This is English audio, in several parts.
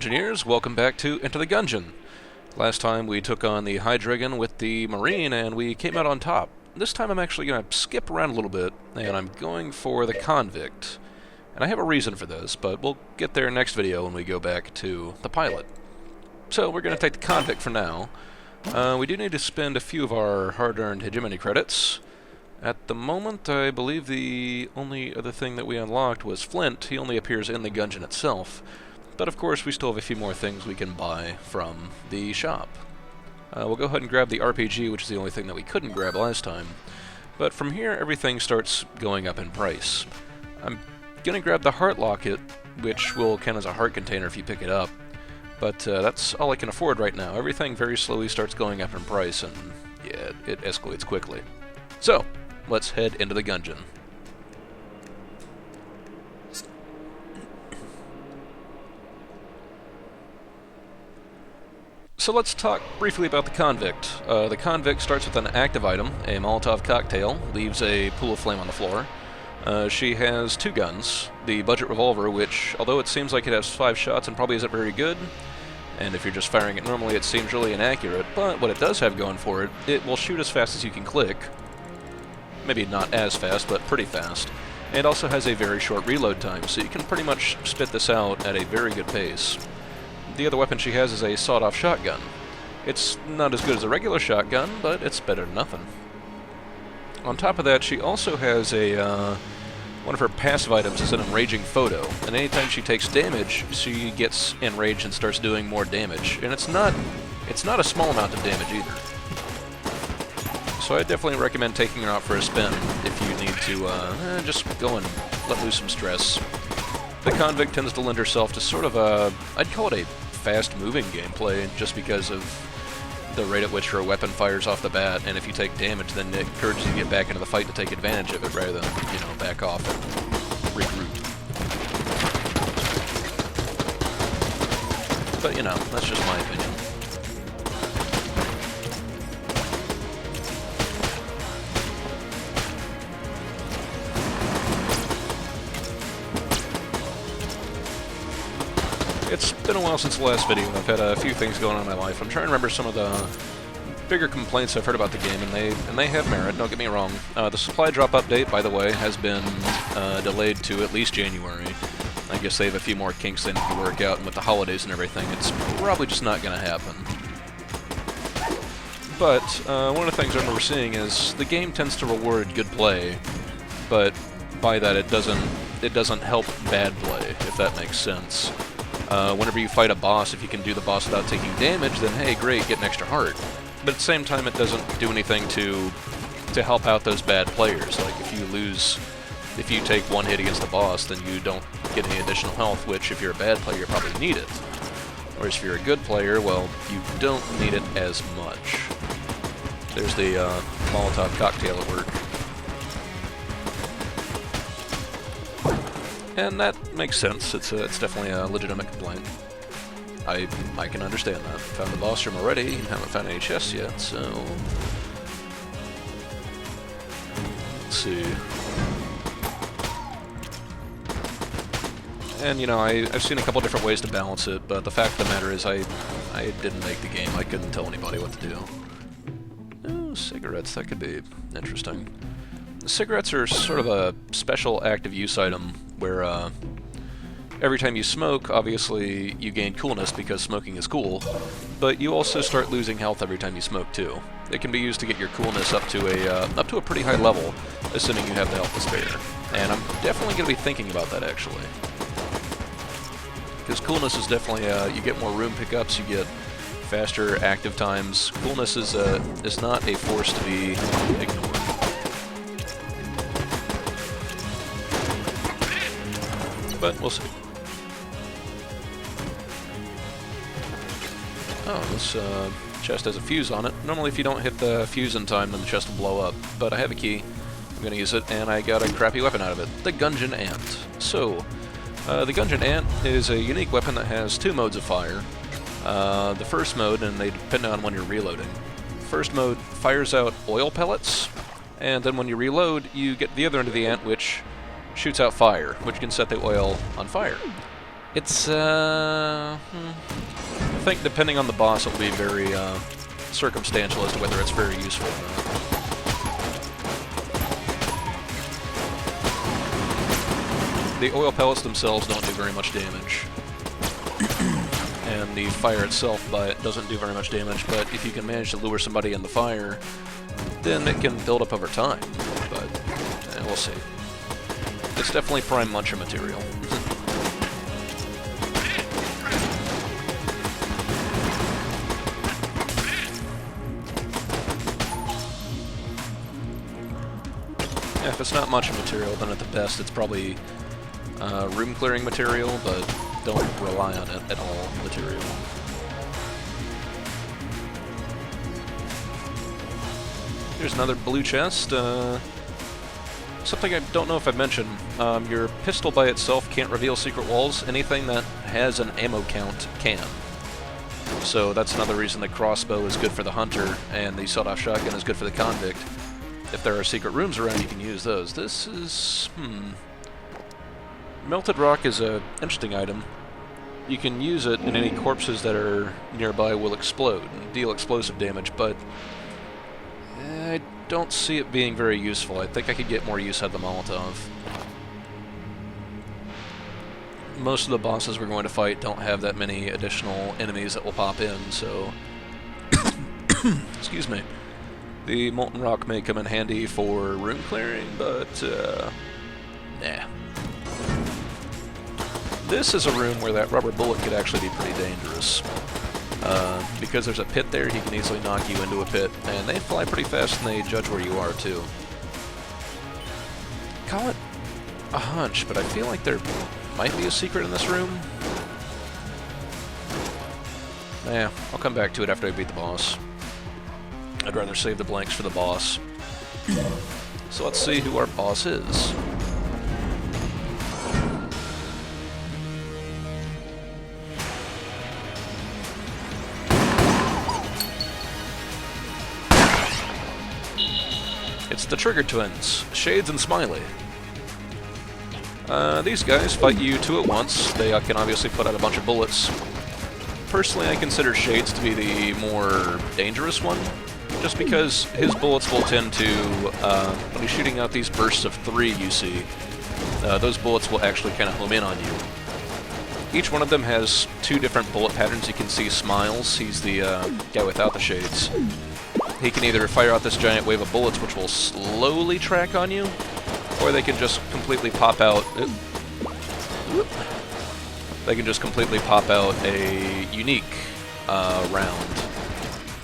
Gungeoneers, welcome back to Into the Gungeon. Last time we took on the Hydreigon with the Marine and we came out on top. This time I'm actually going to skip around a little bit and I'm going for the Convict. And I have a reason for this, but we'll get there next video when we go back to the pilot. So we're going to take the Convict for now. We do need to spend a few of our hard-earned hegemony credits. At the moment, I believe the only other thing that we unlocked was Flint. He only appears in the Gungeon itself. But of course, we still have a few more things we can buy from the shop. We'll go ahead and grab the RPG, which is the only thing that we couldn't grab last time. But from here, everything starts going up in price. I'm going to grab the Heart Locket, which will count as a heart container if you pick it up. But that's all I can afford right now. Everything very slowly starts going up in price, and yeah, it escalates quickly. So, let's head into the Gungeon. So let's talk briefly about the Convict. The Convict starts with an active item, a Molotov cocktail, leaves a pool of flame on the floor. She has two guns, the budget revolver, which, although it seems like it has 5 shots and probably isn't very good, and if you're just firing it normally it seems really inaccurate, but what it does have going for it, it will shoot as fast as you can click. Maybe not as fast, but pretty fast. And also has a very short reload time, so you can pretty much spit this out at a very good pace. The other weapon she has is a sawed-off shotgun. It's not as good as a regular shotgun, but it's better than nothing. On top of that, she also has a, one of her passive items is an enraging photo, and anytime she takes damage, she gets enraged and starts doing more damage. And it's not a small amount of damage either. So I definitely recommend taking her out for a spin if you need to just go and let loose some stress. The Convict tends to lend herself to sort of a, I'd call it a fast-moving gameplay, just because of the rate at which her weapon fires off the bat, and if you take damage, then it encourages you to get back into the fight to take advantage of it, rather than, you know, back off and regroup. But, you know, that's just my opinion. It's been a while since the last video, and I've had a few things going on in my life. I'm trying to remember some of the bigger complaints I've heard about the game, and they have merit, don't get me wrong. The supply drop update, by the way, has been delayed to at least January. I guess they have a few more kinks they need to work out, and with the holidays and everything, it's probably just not going to happen. But one of the things I remember seeing is the game tends to reward good play, but by that it doesn't help bad play, if that makes sense. Whenever you fight a boss, if you can do the boss without taking damage, then hey, great, get an extra heart. But at the same time, it doesn't do anything to help out those bad players. Like, if you take one hit against the boss, then you don't get any additional health, which, if you're a bad player, you probably need it. Whereas if you're a good player, well, you don't need it as much. There's the Molotov cocktail at work. And that makes sense. It's definitely a legitimate complaint. I can understand that. Found the boss room already, haven't found any chests yet, so... Let's see. And, you know, I've seen a couple different ways to balance it, but the fact of the matter is I didn't make the game. I couldn't tell anybody what to do. Oh, cigarettes, that could be interesting. Cigarettes are sort of a special active use item where every time you smoke, obviously you gain coolness because smoking is cool, but you also start losing health every time you smoke too. It can be used to get your coolness up to a pretty high level, assuming you have the health to spare. And I'm definitely going to be thinking about that, actually. Because coolness is definitely, you get more room pickups, you get faster active times. Coolness is not a force to be ignored. But we'll see. Oh, this chest has a fuse on it. Normally if you don't hit the fuse in time, then the chest will blow up. But I have a key. I'm going to use it, and I got a crappy weapon out of it. The Gungeon Ant. So, the Gungeon Ant is a unique weapon that has 2 modes of fire. The first mode, and they depend on when you're reloading. First mode fires out oil pellets, and then when you reload, you get the other end of the ant, which shoots out fire, which can set the oil on fire. It's, I think depending on the boss, it'll be very circumstantial as to whether it's very useful or not. The oil pellets themselves don't do very much damage. And the fire itself doesn't do very much damage, but if you can manage to lure somebody in the fire, then it can build up over time. But we'll see. It's definitely prime muncher material. Yeah, if it's not muncher material, then at the best it's probably room clearing material, but don't rely on it at all material. Here's another blue chest. Something I don't know if I've mentioned. Your pistol by itself can't reveal secret walls. Anything that has an ammo count can. So that's another reason the crossbow is good for the hunter, and the sawed-off shotgun is good for the convict. If there are secret rooms around, you can use those. This is... Melted rock is an interesting item. You can use it, and any corpses that are nearby will explode and deal explosive damage, but I don't see it being very useful. I think I could get more use out of the Molotov. Most of the bosses we're going to fight don't have that many additional enemies that will pop in, so... Excuse me. The molten rock may come in handy for room clearing, but, nah. This is a room where that rubber bullet could actually be pretty dangerous. Because there's a pit there, he can easily knock you into a pit, and they fly pretty fast and they judge where you are, too. Call it a hunch, but I feel like there might be a secret in this room. Yeah, I'll come back to it after I beat the boss. I'd rather save the blanks for the boss. So let's see who our boss is. It's the Trigger Twins, Shades and Smiley. These guys fight you two at once. They can obviously put out a bunch of bullets. Personally, I consider Shades to be the more dangerous one, just because his bullets will tend to, when he's shooting out these bursts of 3 you see, those bullets will actually kind of home in on you. Each one of them has 2 different bullet patterns. You can see Smiles, he's the guy without the shades. He can either fire out this giant wave of bullets which will slowly track on you, or they can just completely pop out... They can just completely pop out a unique round.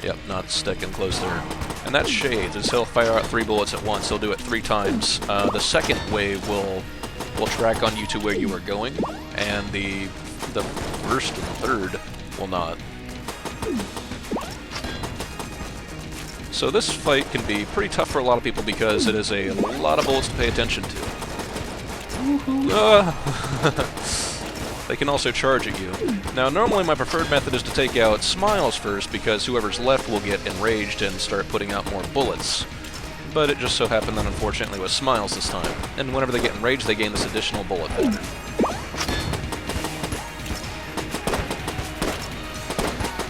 Yep, not sticking close there. And that's Shades, as he'll fire out 3 bullets at once. He'll do it 3 times. The second wave will track on you to where you are going, and the first and third will not. So this fight can be pretty tough for a lot of people because it is a lot of bullets to pay attention to. They can also charge at you. Now, normally my preferred method is to take out Smiles first, because whoever's left will get enraged and start putting out more bullets. But it just so happened that unfortunately it was Smiles this time. And whenever they get enraged, they gain this additional bullet pattern.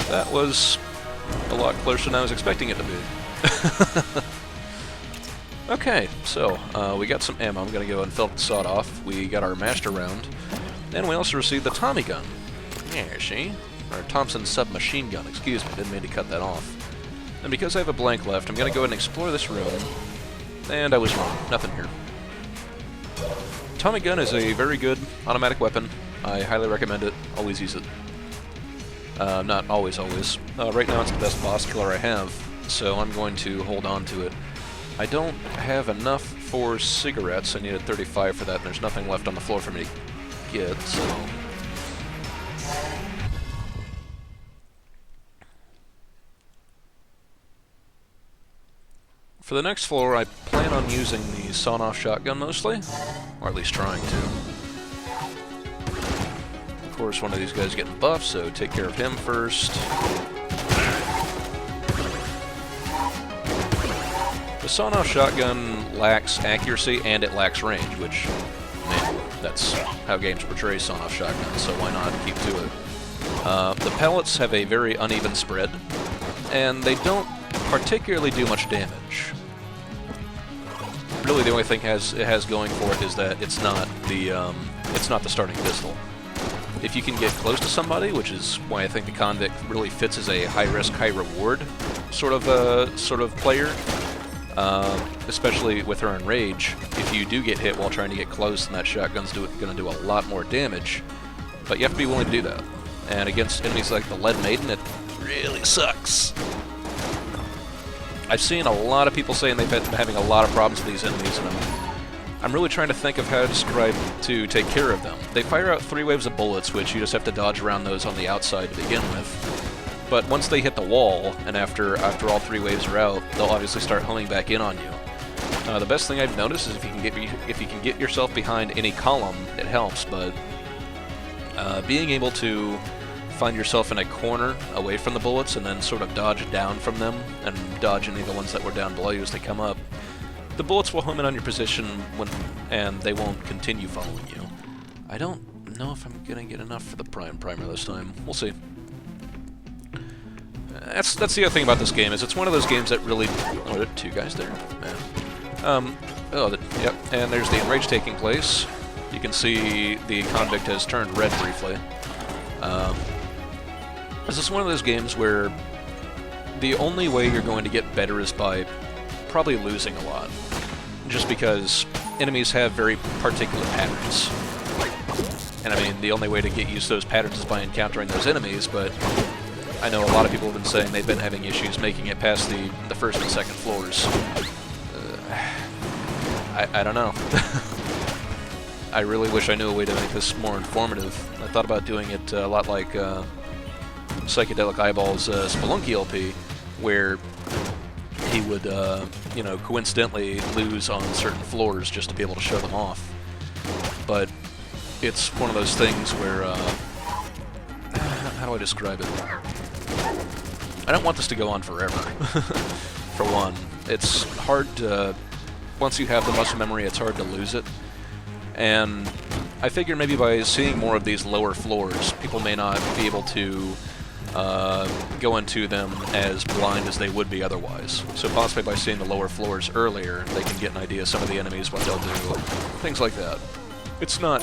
That was a lot closer than I was expecting it to be. Okay, so we got some ammo. I'm going to go and fill up the sawed-off. We got our master round. And we also received the Tommy gun. There, see? Or Thompson submachine gun, excuse me. Didn't mean to cut that off. And because I have a blank left, I'm going to go ahead and explore this room. And I was wrong. Nothing here. Tommy gun is a very good automatic weapon. I highly recommend it. Always use it. Not always. Right now it's the best boss killer I have, so I'm going to hold on to it. I don't have enough for cigarettes. I needed 35 for that, and there's nothing left on the floor for me to get, so... For the next floor, I plan on using the sawn-off shotgun mostly, or at least trying to. Of course, one of these guys is getting buffed, so take care of him first. The sawn-off shotgun lacks accuracy and it lacks range, which, man, That's how games portray sawn-off shotguns, so why not keep to it? The pellets have a very uneven spread, and they don't particularly do much damage. Really, the only thing it has going for it is that it's not the starting pistol. If you can get close to somebody, which is why I think the Convict really fits as a high-risk, high-reward sort of player, especially with her Enrage. If you do get hit while trying to get close, then that shotgun's going to do a lot more damage. But you have to be willing to do that. And against enemies like the Lead Maiden, it really sucks. I've seen a lot of people saying they've been having a lot of problems with these enemies, and I'm really trying to think of how to take care of them. They fire out 3 waves of bullets, which you just have to dodge around those on the outside to begin with. But once they hit the wall, and after all 3 waves are out, they'll obviously start homing back in on you. The best thing I've noticed is if you can get yourself behind any column, it helps. But being able to find yourself in a corner away from the bullets and then sort of dodge down from them and dodge any of the ones that were down below you as they come up, the bullets will home in on your position and they won't continue following you. I don't know if I'm gonna get enough for the primer this time. We'll see. That's the other thing about this game, is it's one of those games that really... Oh, there are 2 guys there? Man. Yep, and there's the Enrage taking place. You can see the Convict has turned red briefly. This is one of those games where the only way you're going to get better is by probably losing a lot. Just because enemies have very particular patterns. And I mean, the only way to get used to those patterns is by encountering those enemies, but I know a lot of people have been saying they've been having issues making it past the first and second floors. I don't know. I really wish I knew a way to make this more informative. I thought about doing it a lot like Psychedelic Eyeball's Spelunky LP, where he would, you know, coincidentally lose on certain floors just to be able to show them off. But it's one of those things where, how do I describe it? I don't want this to go on forever, for one. It's hard to, once you have the muscle memory, it's hard to lose it. And I figure maybe by seeing more of these lower floors, people may not be able to go into them as blind as they would be otherwise. So possibly by seeing the lower floors earlier, they can get an idea of some of the enemies, what they'll do, things like that. It's not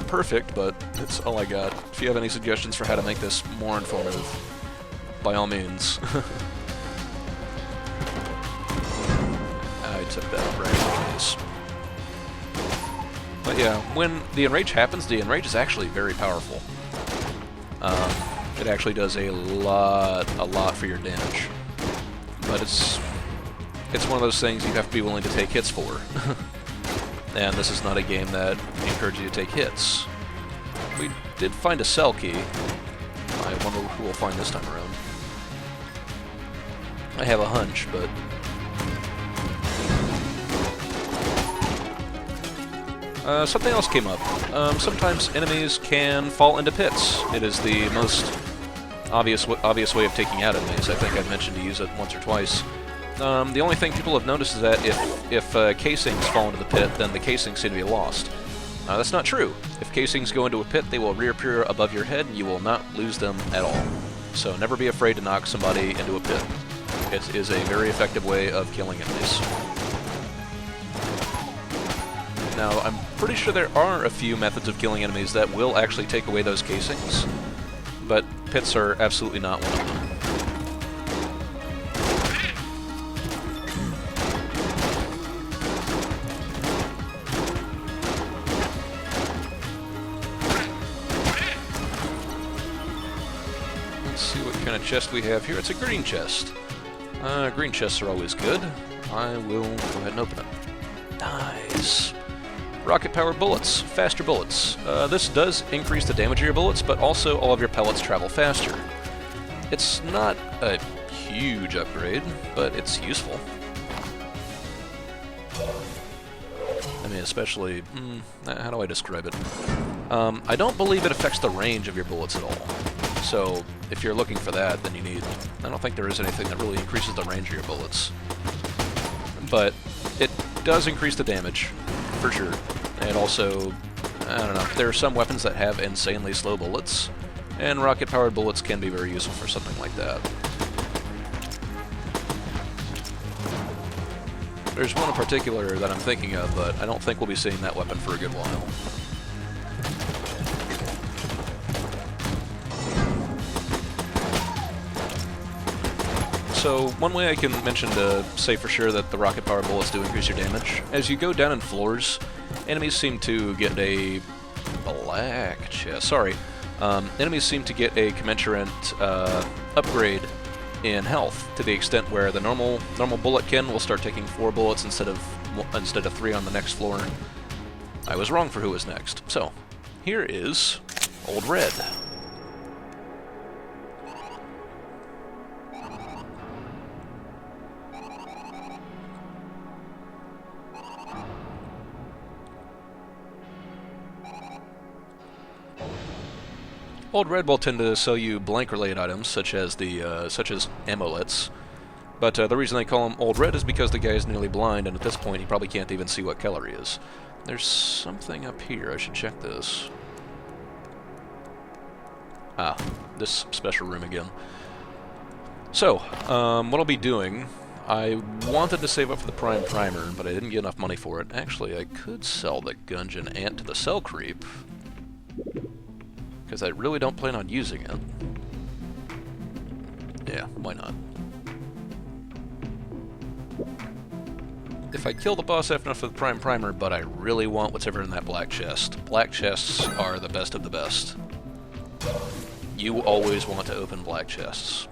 perfect, but it's all I got. If you have any suggestions for how to make this more informative, by all means. I took that right in the face. But yeah, when the Enrage happens, the Enrage is actually very powerful. It actually does a lot for your damage. But it's one of those things you have to be willing to take hits for. And this is not a game that encourages you to take hits. We did find a cell key. I wonder who we'll find this time around. I have a hunch, but... something else came up. Sometimes enemies can fall into pits. It is the most obvious way of taking out enemies. I think I've mentioned to use it once or twice. The only thing people have noticed is that if casings fall into the pit, then the casings seem to be lost. That's not true. If casings go into a pit, they will reappear above your head, and you will not lose them at all. So never be afraid to knock somebody into a pit. It is a very effective way of killing enemies. Now, I'm pretty sure there are a few methods of killing enemies that will actually take away those casings, but pits are absolutely not one of them. Let's see what kind of chest we have here. It's a green chest. Green chests are always good. I will go ahead and open it. Nice. Rocket-powered bullets, faster bullets. This does increase the damage of your bullets, but also all of your pellets travel faster. It's not a huge upgrade, but it's useful. I mean, especially... how do I describe it? I don't believe it affects the range of your bullets at all. So, if you're looking for that, then you need... I don't think there is anything that really increases the range of your bullets. But it does increase the damage, for sure. And also I don't know. There are some weapons that have insanely slow bullets, and rocket-powered bullets can be very useful for something like that. There's one in particular that I'm thinking of, but I don't think we'll be seeing that weapon for a good while. So, one way I can mention to say for sure that the rocket-powered bullets do increase your damage, as you go down in floors, enemies seem to get a black chest. Sorry. Enemies seem to get a commensurate upgrade in health, to the extent where the normal bulletkin will start taking 4 bullets instead of 3 on the next floor. I was wrong for who was next. So, here is Old Red. Old Red will tend to sell you blank-related items, such as amulets. But the reason they call him Old Red is because the guy is nearly blind, and at this point he probably can't even see what color he is. There's something up here. I should check this. Ah, this special room again. So, what I'll be doing, I wanted to save up for the Prime Primer, but I didn't get enough money for it. Actually, I could sell the Gungeon Ant to the Cell Creep, because I really don't plan on using it. Yeah, why not? If I kill the boss after enough for the Prime Primer, but I really want whatever in that black chest. Black chests are the best of the best. You always want to open black chests.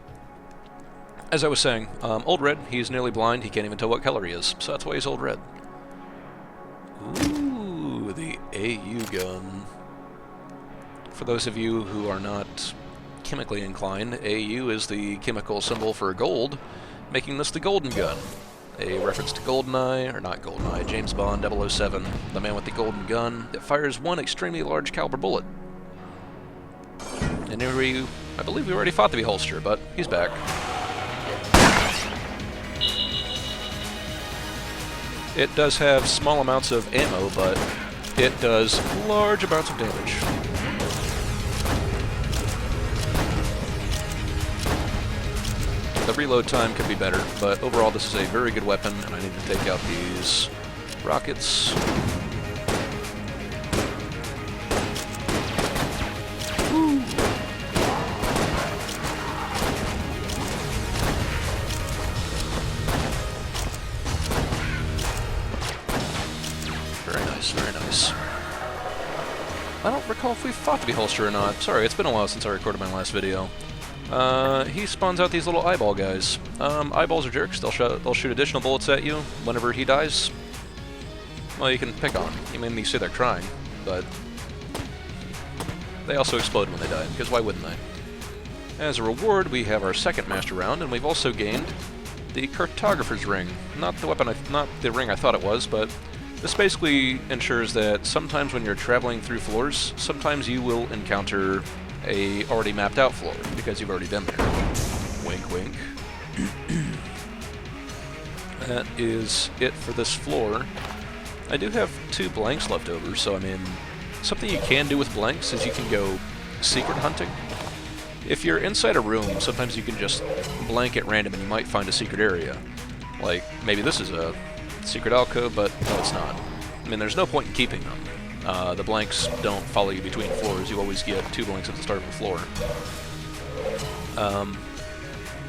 As I was saying, Old Red, he's nearly blind, he can't even tell what color he is, so that's why he's Old Red. Ooh, the AU gun. For those of you who are not chemically inclined, AU is the chemical symbol for gold, making this the Golden Gun. A reference to GoldenEye, or not GoldenEye, James Bond 007, the man with the golden gun that fires one extremely large caliber bullet. And here I believe we already fought the Beholster, but he's back. It does have small amounts of ammo, but it does large amounts of damage. The reload time could be better, but overall this is a very good weapon, and I need to take out these rockets. Woo. Very nice, very nice. I don't recall if we fought the Beholster or not. Sorry, it's been a while since I recorded my last video. He spawns out these little eyeball guys. Eyeballs are jerks. They'll shoot additional bullets at you whenever he dies. Well, you can pick on them. You made me say they're trying, but they also explode when they die, because why wouldn't they? As a reward, we have our second master round, and we've also gained the Cartographer's Ring. Not the weapon, not the ring I thought it was, but this basically ensures that sometimes when you're traveling through floors, sometimes you will encounter a already mapped out floor, because you've already been there. Wink, wink. That is it for this floor. I do have 2 blanks left over, so I mean, something you can do with blanks is you can go secret hunting. If you're inside a room, sometimes you can just blank at random and you might find a secret area. Like, maybe this is a secret alcove, but no, it's not. I mean, there's no point in keeping them. The blanks don't follow you between floors. You always get 2 blanks at the start of a floor.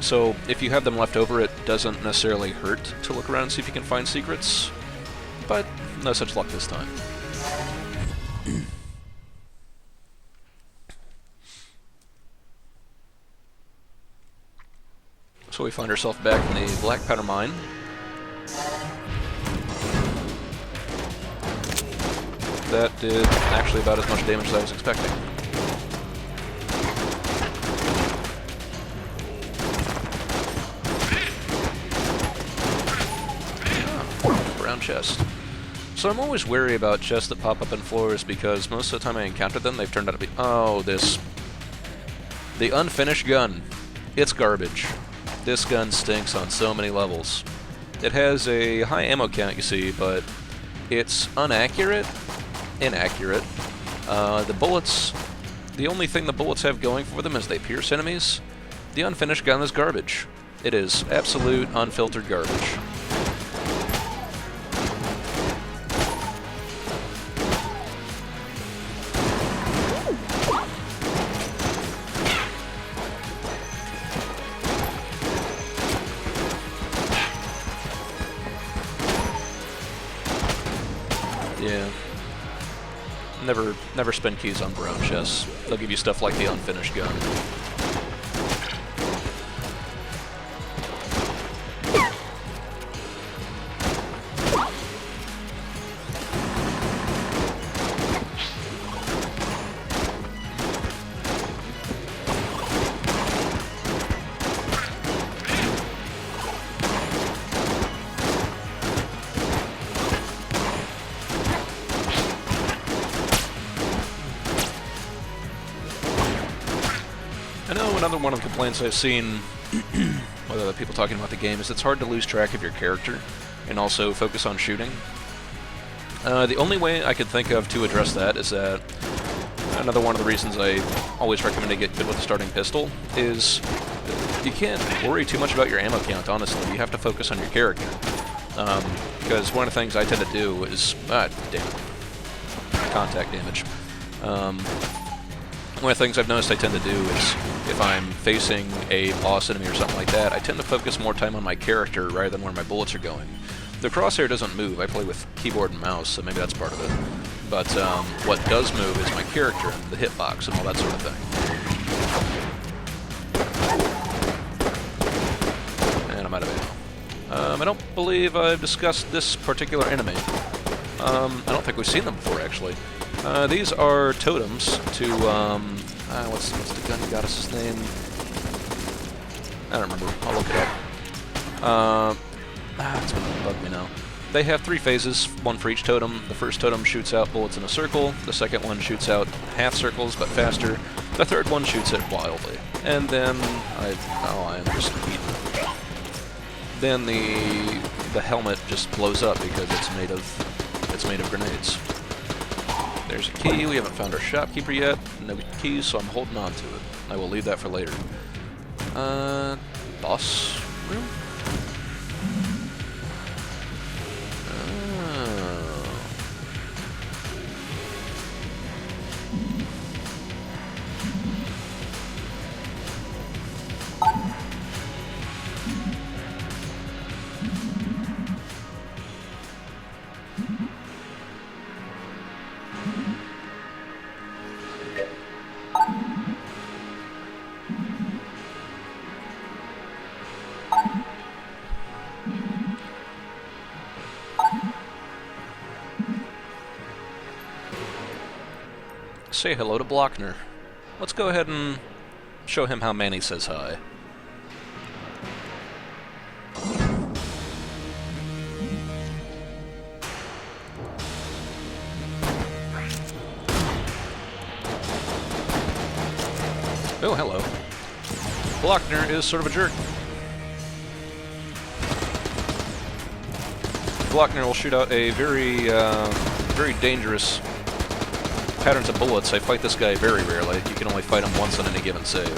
So if you have them left over, it doesn't necessarily hurt to look around and see if you can find secrets, but no such luck this time. So we find ourselves back in the black powder mine. That did actually about as much damage as I was expecting. Ah, brown chest. So I'm always wary about chests that pop up in floors because most of the time I encounter them, they've turned out to be... Oh, this... The unfinished gun. It's garbage. This gun stinks on so many levels. It has a high ammo count, you see, but it's inaccurate, The bullets, the only thing the bullets have going for them is they pierce enemies. The unfinished gun is garbage. It is absolute, unfiltered garbage. Yeah. Never spend keys on brown chests. They'll give you stuff like the unfinished gun. I know another one of the complaints I've seen with other people talking about the game is it's hard to lose track of your character and also focus on shooting. The only way I could think of to address that is that another one of the reasons I always recommend to get good with a starting pistol is you can't worry too much about your ammo count, honestly. You have to focus on your character. Because one of the things I tend to do is... contact damage. One of the things I've noticed I tend to do is, if I'm facing a boss enemy or something like that, I tend to focus more time on my character rather than where my bullets are going. The crosshair doesn't move. I play with keyboard and mouse, so maybe that's part of it. But what does move is my character and the hitbox and all that sort of thing. And I'm out of ammo. I don't believe I've discussed this particular enemy. I don't think we've seen them before, actually. These are totems to, what's the gun goddess's name? I don't remember. I'll look it up. It's gonna bug me now. They have 3 phases, one for each totem. The first totem shoots out bullets in a circle. The second one shoots out half circles, but faster. The third one shoots it wildly. And then, I am just eating. Then the helmet just blows up because it's made of grenades. There's a key. We haven't found our shopkeeper yet. No keys, so I'm holding on to it. I will leave that for later. Boss room? Say hello to Blockner. Let's go ahead and show him how Manny says hi. Oh, hello. Blockner is sort of a jerk. Blockner will shoot out a very dangerous patterns of bullets. I fight this guy very rarely. You can only fight him once on any given save.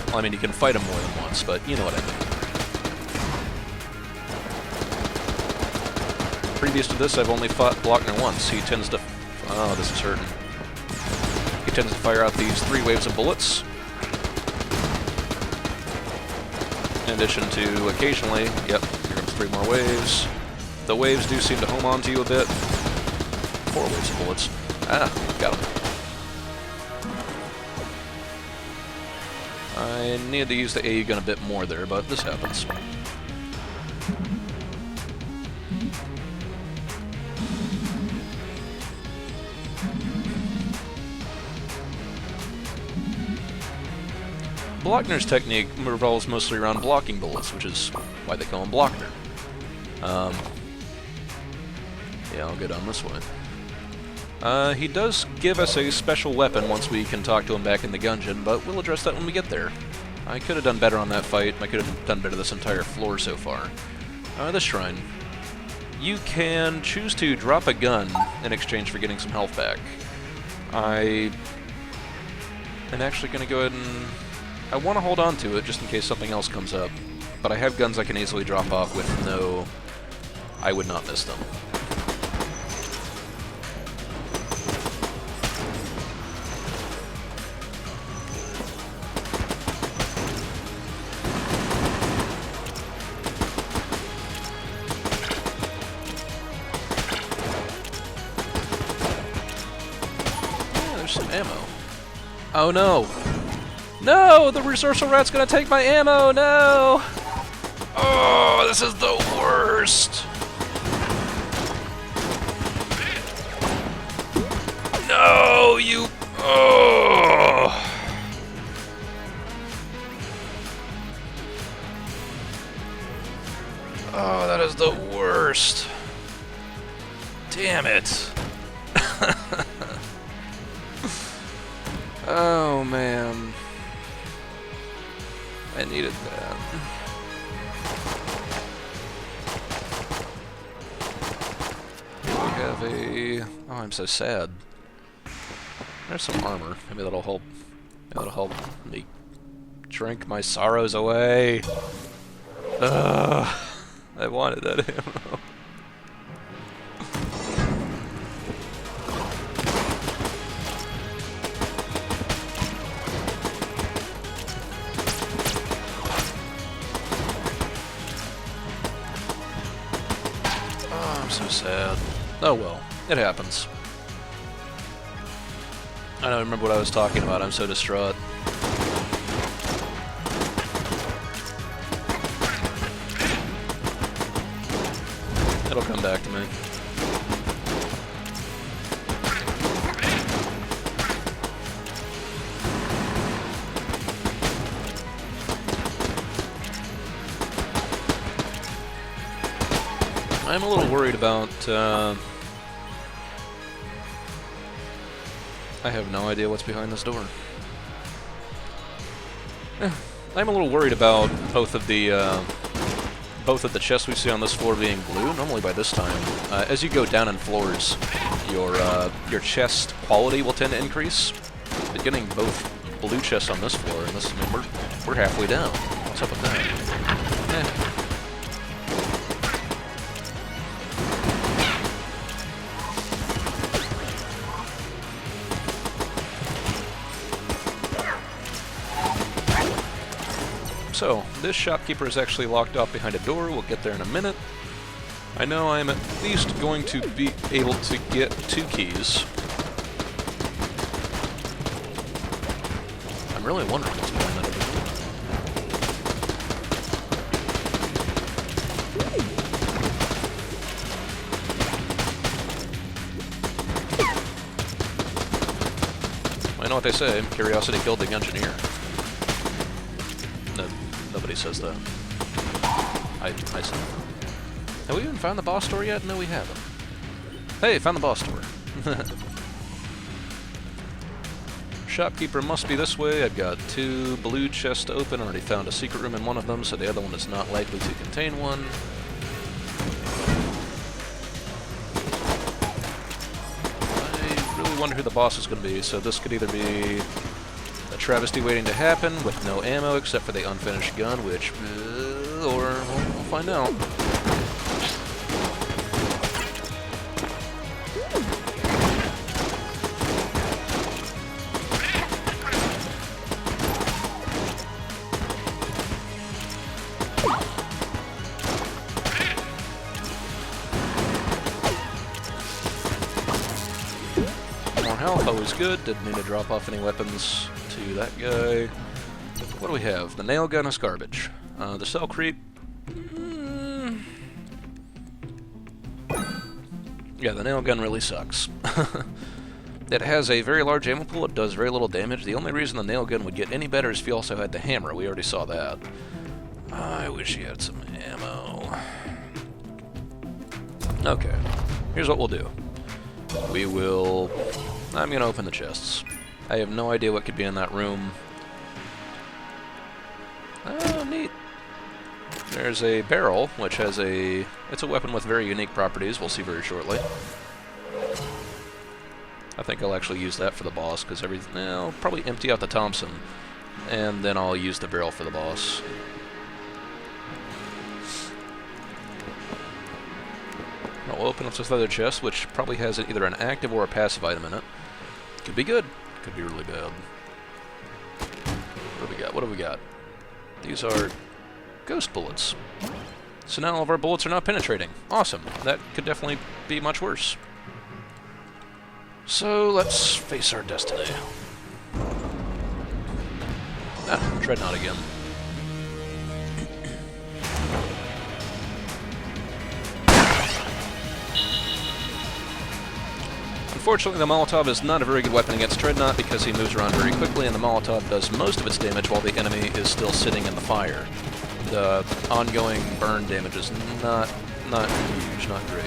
Well, I mean, you can fight him more than once, but you know what I mean. Previous to this, I've only fought Blockner once. He tends to... Oh, this is hurting. He tends to fire out these 3 waves of bullets. In addition to occasionally... Yep, here comes 3 more waves. The waves do seem to home onto you a bit. 4 waves of bullets. Ah, got him. I needed to use the AE gun a bit more there, but this happens. Blockner's technique revolves mostly around blocking bullets, which is why they call him Blockner. Yeah, I'll go down this way. He does give us a special weapon once we can talk to him back in the Gungeon, but we'll address that when we get there. I could have done better on that fight. I could have done better this entire floor so far. This shrine. you can choose to drop a gun in exchange for getting some health back. I am actually going to go ahead and... I want to hold on to it just in case something else comes up, but I have guns I can easily drop off with no... I would not miss them. Some ammo. Oh no! No! The resourceful rat's gonna take my ammo! No! Oh, this is the worst! No, you... Oh! Oh, that is the worst. Damn it. Oh man, I needed that. We have a... Oh, I'm so sad. There's some armor. Maybe that'll help. Maybe that'll help me drink my sorrows away. I wanted that ammo. So sad. Oh well, it happens. I don't remember what I was talking about, I'm so distraught. It'll come back to me. I'm a little worried about, I have no idea what's behind this door. I'm a little worried about both of the chests we see on this floor being blue. Normally by this time, as you go down in floors, your chest quality will tend to increase. But getting both blue chests on this floor, and this, I mean, we're halfway down. What's up with that? So, this shopkeeper is actually locked off behind a door. We'll get there in a minute. I know I'm at least going to be able to get 2 keys. I'm really wondering what's behind that door. Well, I know what they say, curiosity killed the Gungeoneer. Nobody says that. I say that. Have we even found the boss door yet? No, we haven't. Hey, found the boss door. Shopkeeper must be this way. I've got 2 blue chests to open. Already found a secret room in one of them, so the other one is not likely to contain one. I really wonder who the boss is going to be, so this could either be a travesty waiting to happen with no ammo except for the unfinished gun, which, or we'll find out. More health, always good. Didn't need to drop off any weapons to that guy. What do we have? The nail gun is garbage. The cell creep. Yeah, the nail gun really sucks. It has a very large ammo pool. It does very little damage. The only reason the nail gun would get any better is if you also had the hammer. We already saw that. I wish he had some ammo. Okay. Here's what we'll do. We will... I'm going to open the chests. I have no idea what could be in that room. Oh, neat. There's a barrel, which has it's a weapon with very unique properties, we'll see very shortly. I think I'll actually use that for the boss, because I'll probably empty out the Thompson, and then I'll use the barrel for the boss. I'll open up this other chest, which probably has either an active or a passive item in it. Could be good, could be really bad. What do we got? What do we got? These are ghost bullets. So now all of our bullets are not penetrating. Awesome. That could definitely be much worse. So let's face our destiny. Ah, Dreadnought again. Unfortunately, the Molotov is not a very good weapon against Dreadnought because he moves around very quickly, and the Molotov does most of its damage while the enemy is still sitting in the fire. The ongoing burn damage is not huge, not great.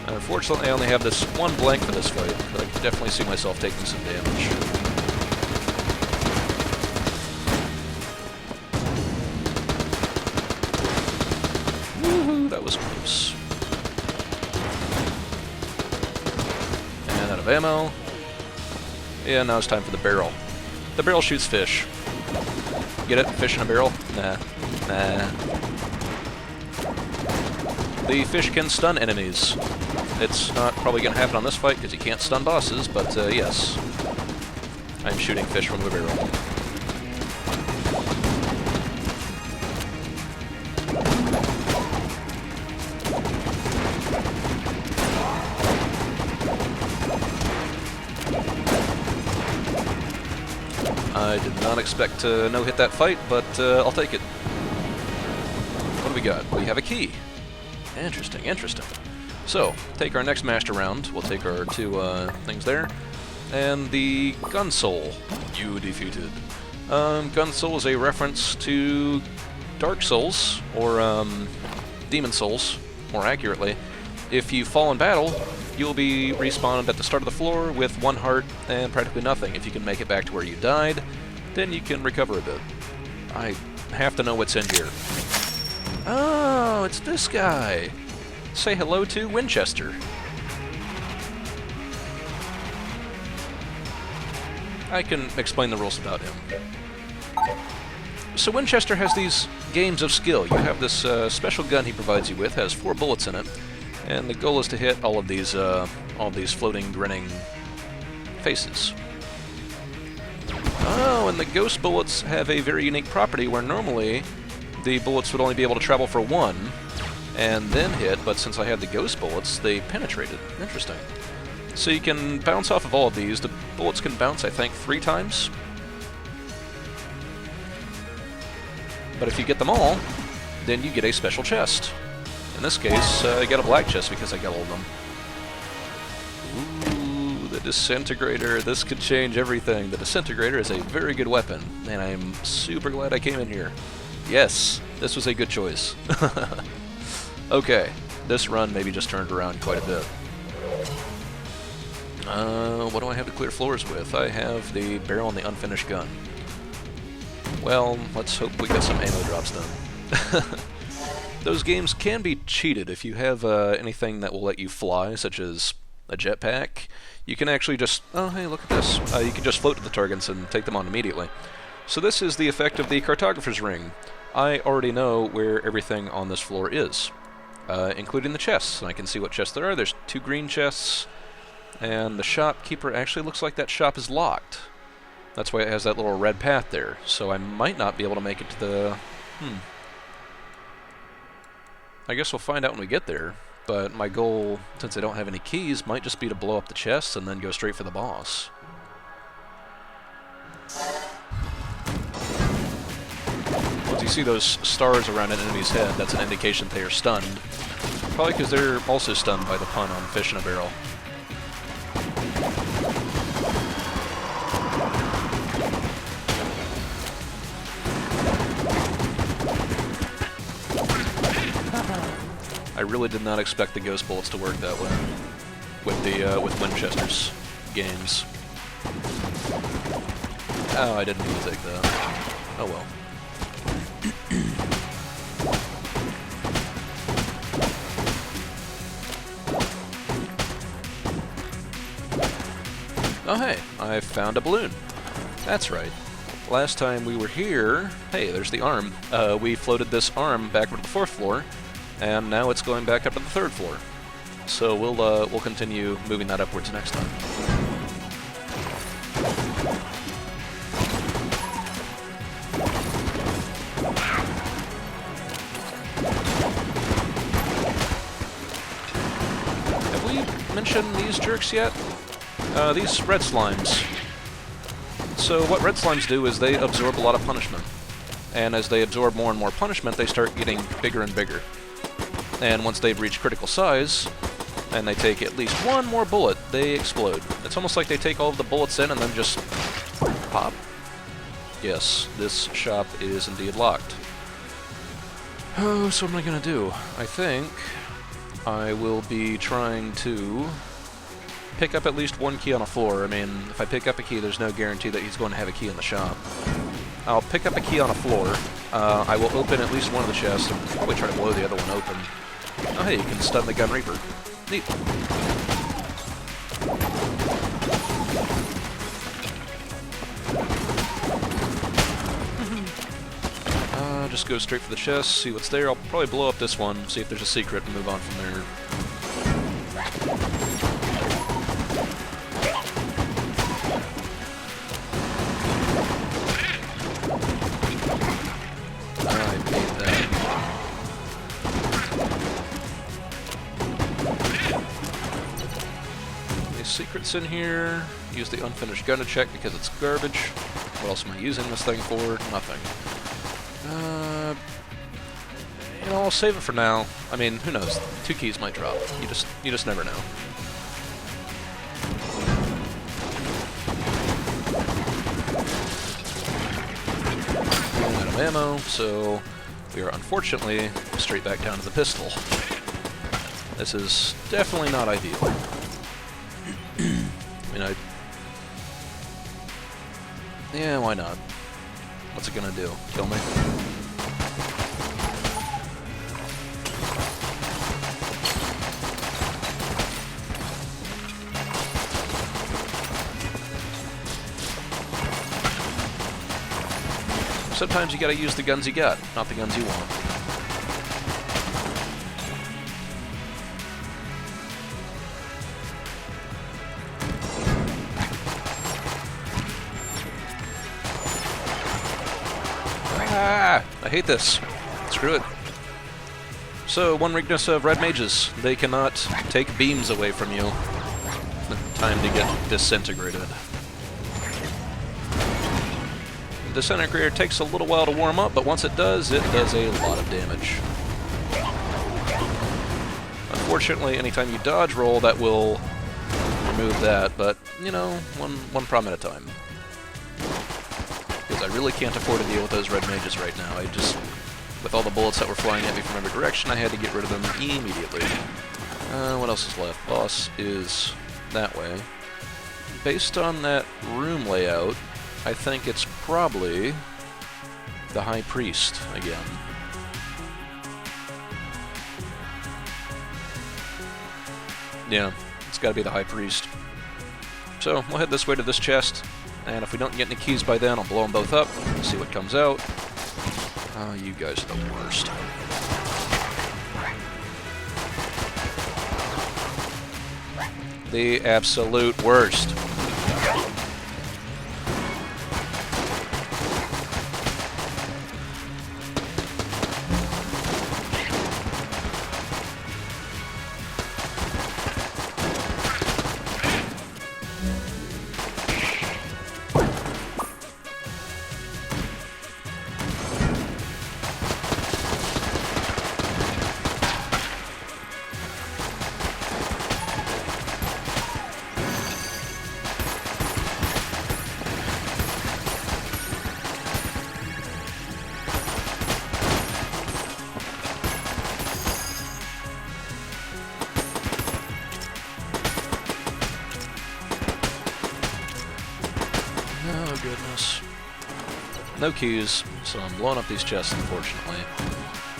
Unfortunately, I only have this one blank for this fight, but I can definitely see myself taking some damage. Woohoo, that was close. And out of ammo. Yeah, now it's time for the barrel. The barrel shoots fish. Get it? Fish in a barrel? Nah. Nah. The fish can stun enemies. It's not probably going to happen on this fight because you can't stun bosses, but yes. I'm shooting fish from a barrel. I did not expect to no-hit that fight, but I'll take it. What do we got? We have a key. Interesting, interesting. So, take our next master round. We'll take our two things there. And the Gun Soul, you defeated. Gun Soul is a reference to Dark Souls, or Demon Souls, more accurately. If you fall in battle, you'll be respawned at the start of the floor with 1 heart and practically nothing. If you can make it back to where you died, then you can recover a bit. I have to know what's in here. Oh, it's this guy. Say hello to Winchester. I can explain the rules about him. So Winchester has these games of skill. You have this special gun he provides you with, has 4 bullets in it, and the goal is to hit all of these floating, grinning faces. Oh, and the ghost bullets have a very unique property where normally the bullets would only be able to travel for 1 and then hit, but since I had the ghost bullets, they penetrated. Interesting. So you can bounce off of all of these. The bullets can bounce, I think, 3 times. But if you get them all, then you get a special chest. In this case, I got a black chest because I got all of them. Ooh, the Disintegrator. This could change everything. The Disintegrator is a very good weapon, and I'm super glad I came in here. Yes, this was a good choice. Okay, this run maybe just turned around quite a bit. What do I have to clear floors with? I have the barrel and the unfinished gun. Well, let's hope we get some ammo drops done. Those games can be cheated. If you have anything that will let you fly, such as a jetpack, you can actually just... Oh, hey, look at this. You can just float to the targets and take them on immediately. So this is the effect of the Cartographer's Ring. I already know where everything on this floor is, including the chests. And I can see what chests there are. There's 2 green chests, and the shopkeeper actually looks like that shop is locked. That's why it has that little red path there. So I might not be able to make it to the... I guess we'll find out when we get there. But my goal, since I don't have any keys, might just be to blow up the chests and then go straight for the boss. Once you see those stars around an enemy's head, that's an indication they are stunned. Probably because they're also stunned by the pun on fish in a barrel. I really did not expect the ghost bullets to work that way with Winchester's games. Oh, I didn't mean to take that. Oh well. Oh hey, I found a balloon. That's right. Last time we were here, hey, there's the arm. We floated this arm back up to the 4th floor, and now it's going back up to the 3rd floor. So we'll continue moving that upwards next time. Have we mentioned these jerks yet? These red slimes. So what red slimes do is they absorb a lot of punishment. And as they absorb more and more punishment, they start getting bigger and bigger. And once they've reached critical size, and they take at least one more bullet, they explode. It's almost like they take all of the bullets in and then just pop. Yes, this shop is indeed locked. Oh, so what am I gonna do? I think I will be trying to pick up at least one key on a floor. I mean, if I pick up a key, there's no guarantee that he's going to have a key in the shop. I'll pick up a key on a floor. I will open at least one of the chests and probably try to blow the other one open. Oh hey, you can stun the Gun Reaper. Neat. Just go straight for the chest, see what's there. I'll probably blow up this one, see if there's a secret, and move on from there. I made that. Any secrets in here? Use the unfinished gun to check because it's garbage. What else am I using this thing for? Nothing. You know, I'll save it for now. I mean, who knows? 2 keys might drop. You just never know. Out of ammo, so we are unfortunately straight back down to the pistol. This is definitely not ideal. I mean, yeah, why not? What's it gonna do? Kill me? Sometimes you gotta use the guns you got, not the guns you want. Ah! I hate this. Screw it. So, one weakness of red mages. They cannot take beams away from you. Time to get disintegrated. The disintegrator takes a little while to warm up, but once it does a lot of damage. Unfortunately, anytime you dodge roll, that will remove that, but, you know, one problem at a time. Because I really can't afford to deal with those red mages right now. I just, with all the bullets that were flying at me from every direction, I had to get rid of them immediately. What else is left? Boss is that way. Based on that room layout, I think it's probably the High Priest again. Yeah, it's gotta be the High Priest. So, we'll head this way to this chest, and if we don't get any keys by then, I'll blow them both up, see what comes out. You guys are the worst. The absolute worst. goodness. No keys, so I'm blowing up these chests, unfortunately.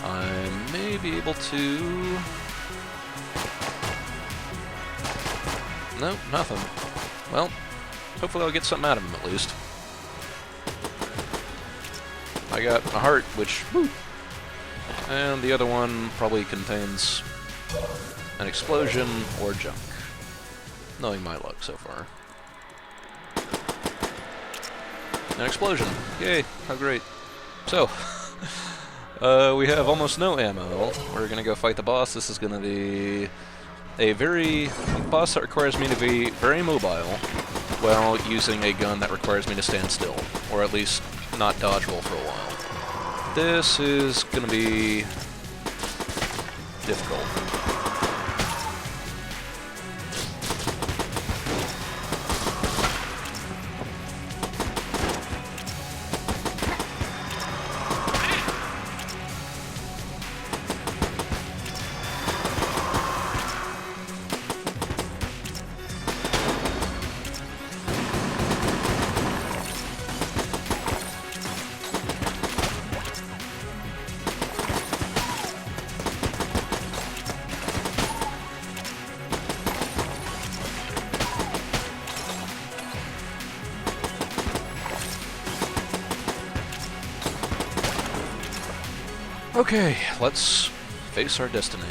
I may be able to... Nope, nothing. Well, hopefully I'll get something out of him at least. I got a heart, which... Woo! And the other one probably contains an explosion or junk. Knowing my luck so far. An explosion! Yay! How great. So, we have almost no ammo. We're gonna go fight the boss. This is gonna be a boss that requires me to be very mobile while using a gun that requires me to stand still, or at least not dodge roll for a while. This is gonna be difficult. Okay, let's face our destiny.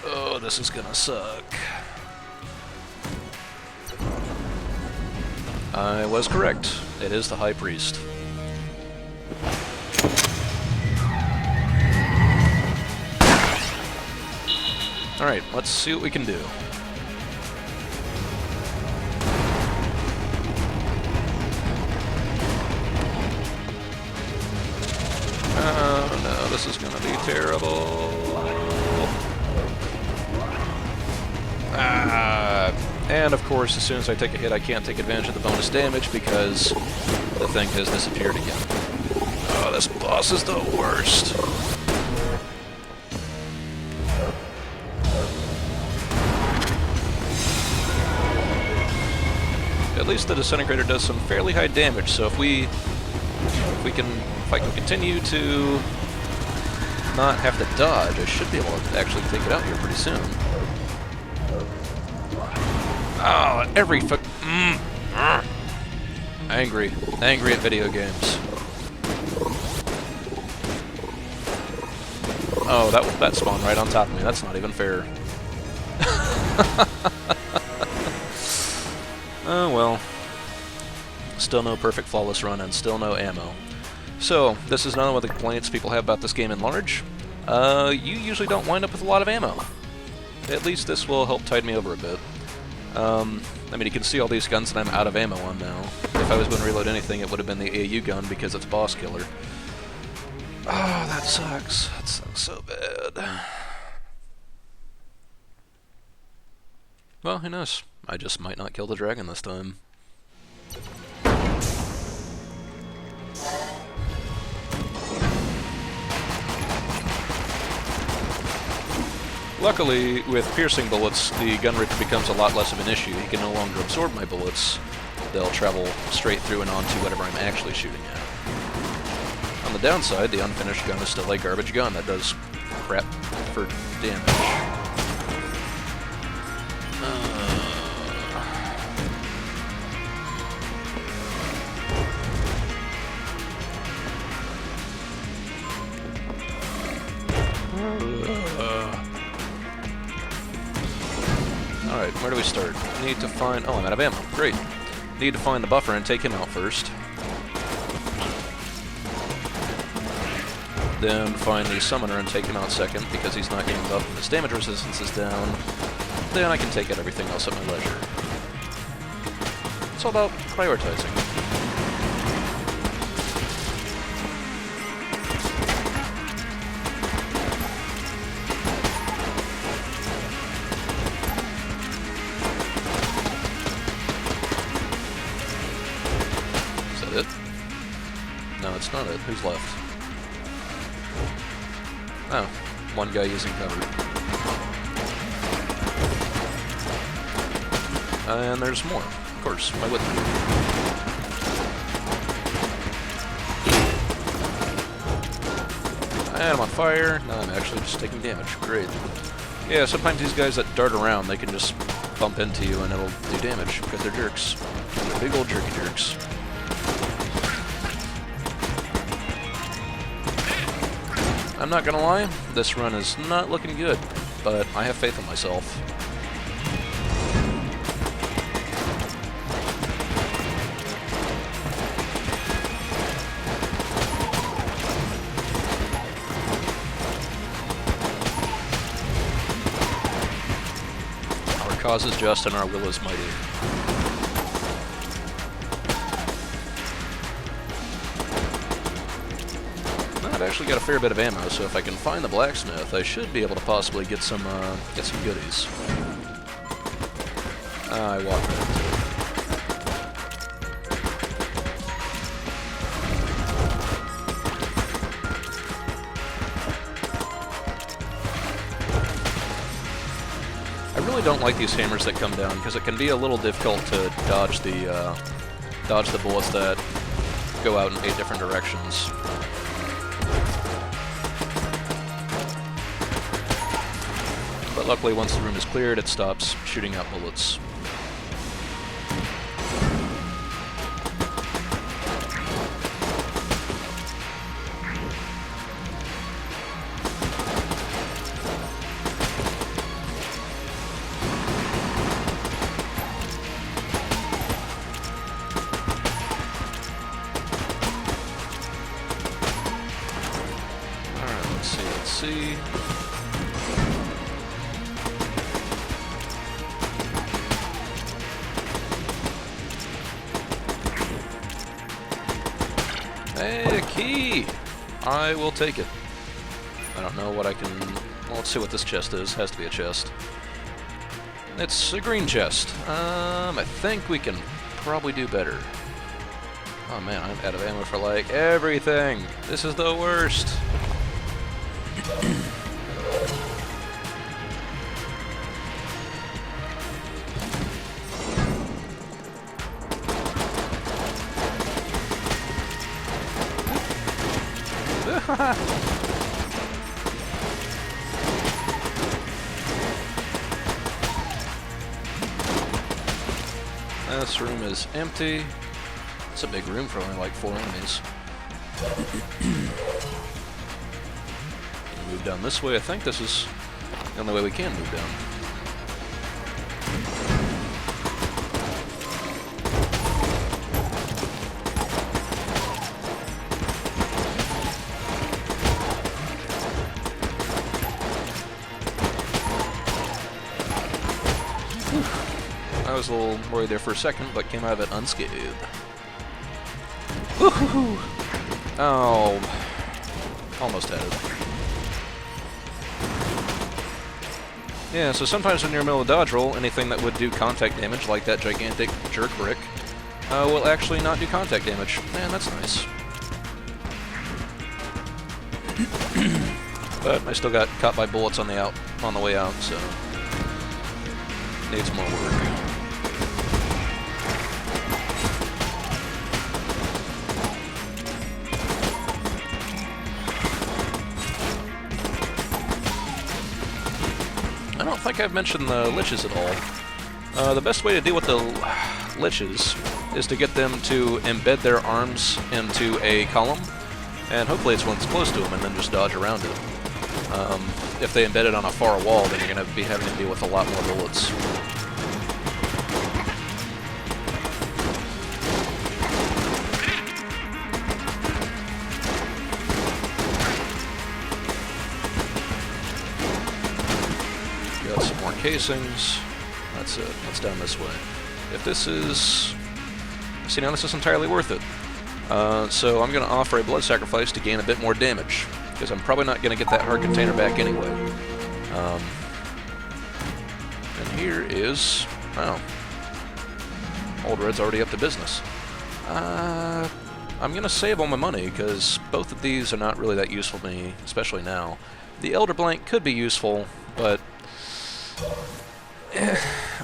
Oh, this is gonna suck. I was correct. It is the High Priest. Alright, let's see what we can do. Oh no, this is gonna be terrible. And of course, as soon as I take a hit, I can't take advantage of the bonus damage because the thing has disappeared again. Oh, this boss is the worst. At least the disintegrator does some fairly high damage, so if I can continue to not have to dodge, I should be able to actually take it out here pretty soon. Oh, every Angry at video games. Oh, that spawned right on top of me. That's not even fair. Oh well. Still no perfect flawless run and still no ammo. So, this is another one of the complaints people have about this game in large. You usually don't wind up with a lot of ammo. At least this will help tide me over a bit. I mean, you can see all these guns that I'm out of ammo on now. If I was going to reload anything, it would have been the AU gun because it's boss killer. Oh, that sucks. That sucks so bad. Well, who knows? I just might not kill the dragon this time. Luckily, with piercing bullets, the gun rip becomes a lot less of an issue. He can no longer absorb my bullets. They'll travel straight through and onto whatever I'm actually shooting at. On the downside, the unfinished gun is still a garbage gun that does crap for damage. Alright, where do we start? Need to find... Oh, I'm out of ammo. Great. Need to find the buffer and take him out first. Then find the summoner and take him out second, because he's not getting buffed and his damage resistance is down. Then I can take out everything else at my leisure. It's all about prioritizing. No, it's not it. Who's left? Oh, one guy using cover. And there's more, of course, my witness. And I'm on fire. Now I'm actually just taking damage. Great. Yeah, sometimes these guys that dart around, they can just bump into you and it'll do damage because they're jerks. They're big old jerky jerks. I'm not gonna lie, this run is not looking good, but I have faith in myself. Our cause is just and our will is mighty. I've actually got a fair bit of ammo, so if I can find the blacksmith, I should be able to possibly get some goodies. I walked right into it. I really don't like these hammers that come down because it can be a little difficult to dodge the bullets that go out in 8 different directions. But luckily, once the room is cleared, it stops shooting out bullets. Alright, let's see. Hey, a key! I will take it. I don't know what I can... Well, let's see what this chest is. Has to be a chest. It's a green chest. I think we can probably do better. Oh man, I'm out of ammo for like everything. This is the worst. This room is empty. It's a big room for only like 4 enemies. Move down this way. I think this is the only way we can move down. I was a little worried there for a second, but came out of it unscathed. Woohoo! Oh, almost had it. Yeah, so sometimes when you're in the middle of a dodge roll, anything that would do contact damage, like that gigantic jerk brick, will actually not do contact damage. Man, that's nice. But I still got caught by bullets on the way out, so needs more work. I don't think I've mentioned the liches at all. The best way to deal with the liches is to get them to embed their arms into a column, and hopefully it's one that's close to them, and then just dodge around it. If they embed it on a far wall, then you're going to be having to deal with a lot more bullets. Got some more casings. That's it. That's down this way. If this is... See, now this is entirely worth it. So I'm going to offer a blood sacrifice to gain a bit more damage, because I'm probably not going to get that hard container back anyway. And here is... Oh. Old Red's already up to business. I'm going to save all my money, because both of these are not really that useful to me, especially now. The Elder Blank could be useful, but...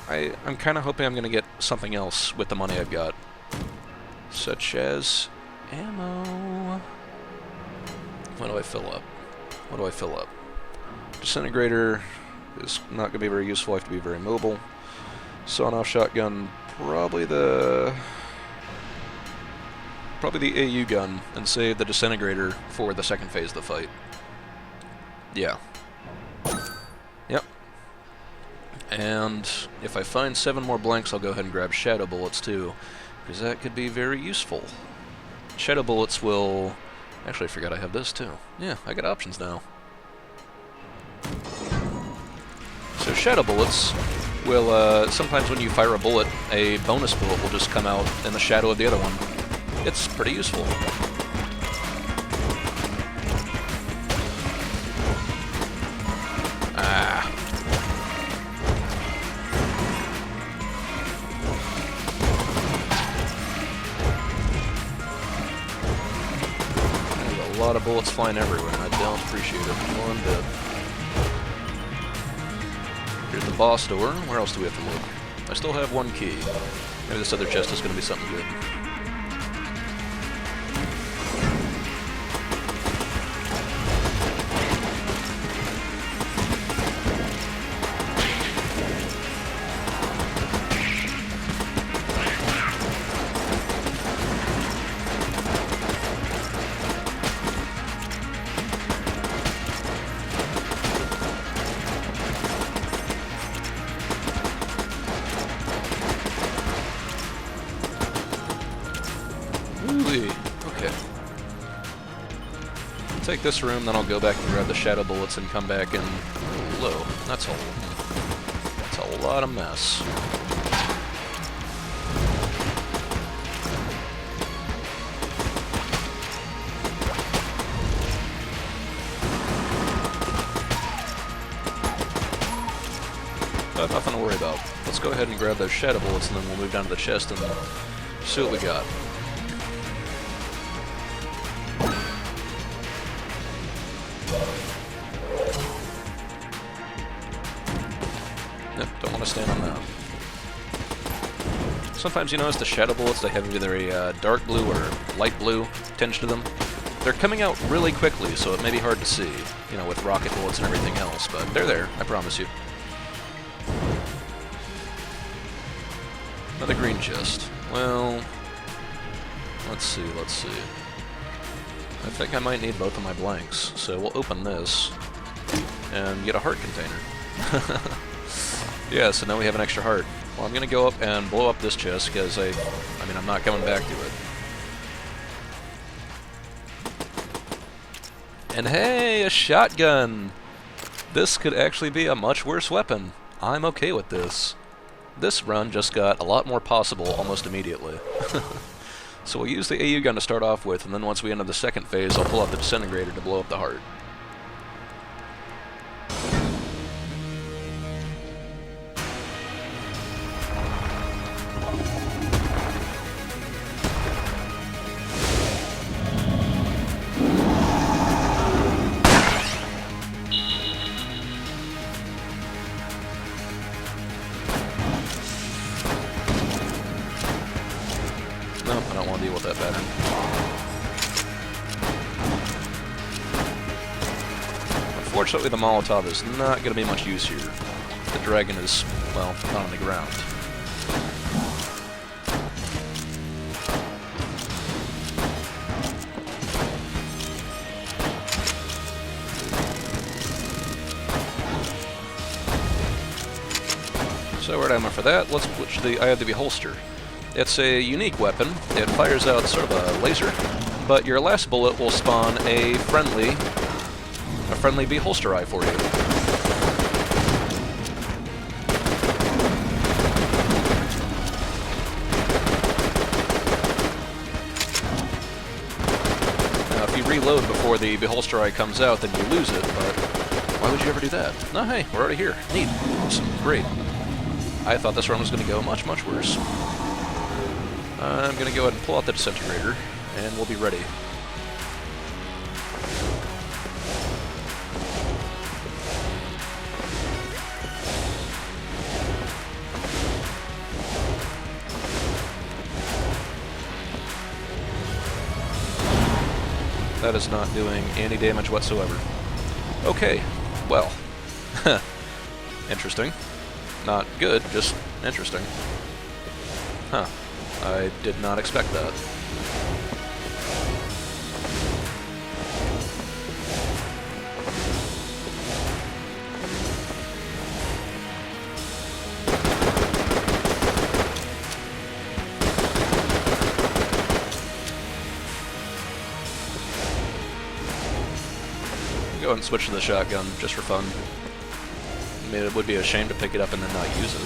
I'm kind of hoping I'm going to get something else with the money I've got. Such as ammo. When do I fill up? what do I fill up? Disintegrator is not going to be very useful. I have to be very mobile. Sawn-off shotgun, probably the AU gun, and save the disintegrator for the second phase of the fight. Yeah. Yep. And if I find 7 more blanks, I'll go ahead and grab shadow bullets too, because that could be very useful. Shadow bullets will... Actually, I forgot I have this too. Yeah, I got options now. So shadow bullets will, sometimes when you fire a bullet, a bonus bullet will just come out in the shadow of the other one. It's pretty useful. Ah. There's a lot of bullets flying everywhere, and I don't appreciate it one bit. Here's the boss door. Where else do we have to look? I still have 1 key. Maybe this other chest is going to be something good. Okay. Take this room, then I'll go back and grab the shadow bullets and come back and... Whoa, that's a lot of mess. But nothing to worry about. Let's go ahead and grab those shadow bullets and then we'll move down to the chest and see what we got. Yep, don't want to stand on that. Sometimes you notice the shadow bullets, they have either a dark blue or light blue tinge to them. They're coming out really quickly, so it may be hard to see, you know, with rocket bullets and everything else, but they're there, I promise you. Another green chest. Well, let's see. I think I might need both of my blanks, so we'll open this and get a heart container. Yeah, so now we have an extra heart. Well, I'm gonna go up and blow up this chest because I mean, I'm not coming back to it. And hey, a shotgun! This could actually be a much worse weapon. I'm okay with this. This run just got a lot more possible almost immediately. So we'll use the AU gun to start off with, and then once we enter the second phase, I'll pull out the disintegrator to blow up the heart. Nope, I don't want to deal with that pattern. Unfortunately, the Molotov is not going to be much use here. The dragon is, well, not on the ground. So we're down for that. Let's switch the IODB holster. It's a unique weapon. It fires out sort of a laser, but your last bullet will spawn a friendly beholster eye for you. Now, if you reload before the beholster eye comes out, then you lose it, but why would you ever do that? Oh, hey, we're already here. Neat. Awesome. Great. I thought this run was going to go much, much worse. I'm going to go ahead and pull out the disintegrator, and we'll be ready. That is not doing any damage whatsoever. Okay, well, interesting. Not good, just interesting. Huh, I did not expect that. Go ahead and switch to the shotgun, just for fun. I mean, it would be a shame to pick it up and then not use it.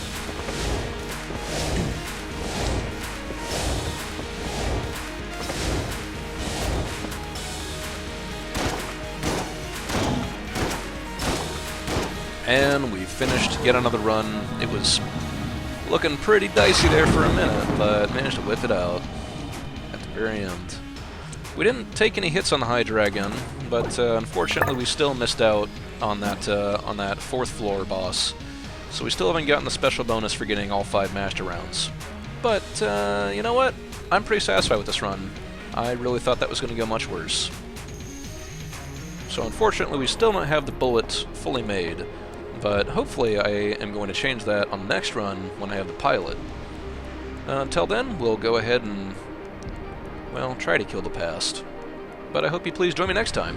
And we finished yet another run. It was looking pretty dicey there for a minute, but managed to whip it out at the very end. We didn't take any hits on the Hydra gun, but unfortunately we still missed out on that fourth floor boss. So we still haven't gotten the special bonus for getting all 5 master rounds. But you know what? I'm pretty satisfied with this run. I really thought that was going to go much worse. So unfortunately we still don't have the bullet fully made, but hopefully I am going to change that on the next run when I have the pilot. Until then, we'll go ahead and, well, try to kill the past. But I hope you please join me next time.